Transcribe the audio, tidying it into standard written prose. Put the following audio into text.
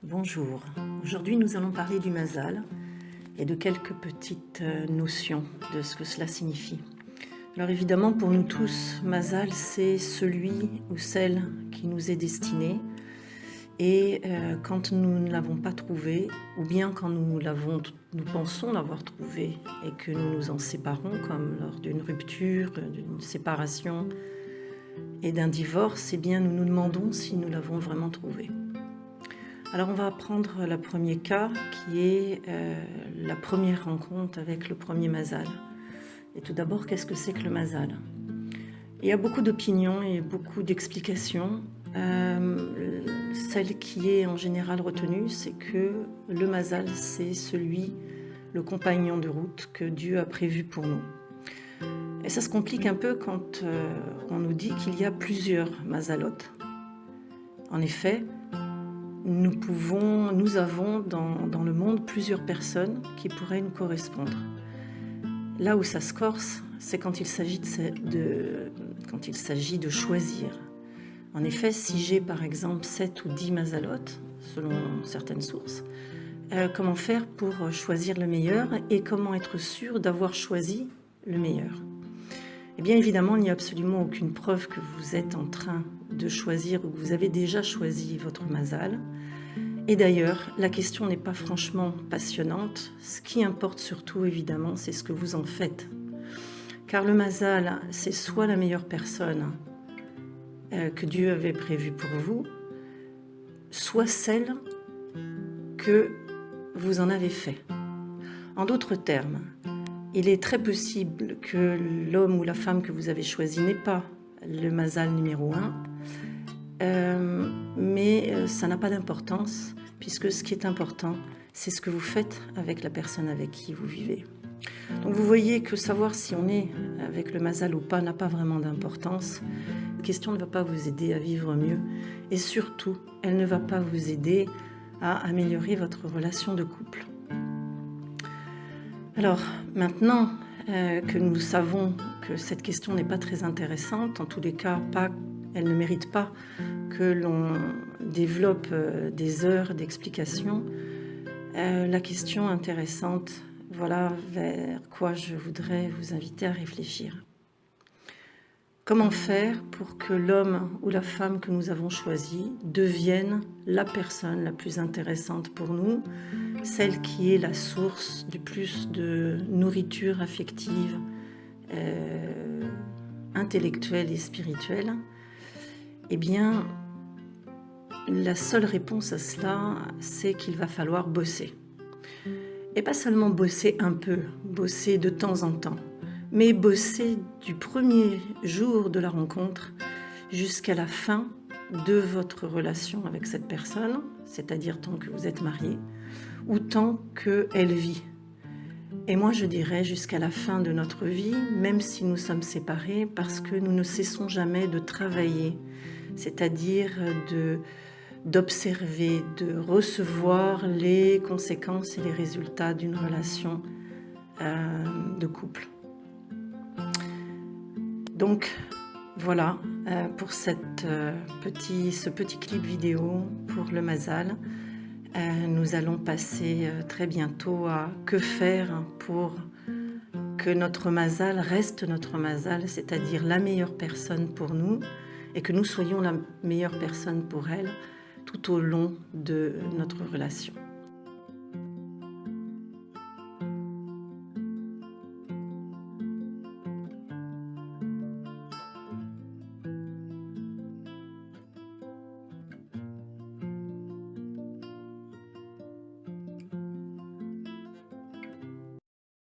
Bonjour, aujourd'hui nous allons parler du mazal et de quelques petites notions de ce que cela signifie. Alors évidemment pour nous tous, mazal c'est celui ou celle qui nous est destiné et quand nous ne l'avons pas trouvé ou bien quand nous pensons l'avoir trouvé et que nous nous en séparons comme lors d'une rupture, d'une séparation et d'un divorce, eh bien nous nous demandons si nous l'avons vraiment trouvé. Alors on va prendre le premier cas qui est la première rencontre avec le premier mazal. Et tout d'abord, qu'est-ce que c'est que le mazal? Il y a beaucoup d'opinions et beaucoup d'explications. Celle qui est en général retenue, c'est que le mazal, c'est le compagnon de route que Dieu a prévu pour nous. Et ça se complique un peu quand on nous dit qu'il y a plusieurs mazalotes. En effet, nous avons dans le monde plusieurs personnes qui pourraient nous correspondre. Là où ça se corse, c'est quand il s'agit de choisir. En effet, si j'ai par exemple 7 ou 10 mazalotes, selon certaines sources, comment faire pour choisir le meilleur et comment être sûr d'avoir choisi le meilleur? Eh bien évidemment, il n'y a absolument aucune preuve que vous êtes en train de choisir ou que vous avez déjà choisi votre mazal. Et d'ailleurs, la question n'est pas franchement passionnante. Ce qui importe surtout, évidemment, c'est ce que vous en faites. Car le mazal, c'est soit la meilleure personne que Dieu avait prévue pour vous, soit celle que vous en avez fait. En d'autres termes, il est très possible que l'homme ou la femme que vous avez choisi n'ait pas le mazal numéro 1, mais ça n'a pas d'importance, puisque ce qui est important, c'est ce que vous faites avec la personne avec qui vous vivez. Donc vous voyez que savoir si on est avec le mazal ou pas n'a pas vraiment d'importance. La question ne va pas vous aider à vivre mieux, et surtout, elle ne va pas vous aider à améliorer votre relation de couple. Alors, maintenant que nous savons que cette question n'est pas très intéressante, en tous les cas, elle ne mérite pas que l'on développe des heures d'explication, la question intéressante, voilà vers quoi je voudrais vous inviter à réfléchir. Comment faire pour que l'homme ou la femme que nous avons choisi devienne la personne la plus intéressante pour nous, celle qui est la source du plus de nourriture affective, intellectuelle et spirituelle? Eh bien, la seule réponse à cela, c'est qu'il va falloir bosser. Et pas seulement bosser un peu, bosser de temps en temps, mais bosser du premier jour de la rencontre jusqu'à la fin de votre relation avec cette personne, c'est-à-dire tant que vous êtes mariés, ou tant qu'elle vit. Et moi je dirais jusqu'à la fin de notre vie, même si nous sommes séparés, parce que nous ne cessons jamais de travailler, c'est-à-dire d'observer, de recevoir les conséquences et les résultats d'une relation de couple. Donc voilà pour ce petit clip vidéo pour le mazal. Nous allons passer très bientôt à que faire pour que notre mazal reste notre mazal, c'est-à-dire la meilleure personne pour nous et que nous soyons la meilleure personne pour elle tout au long de notre relation.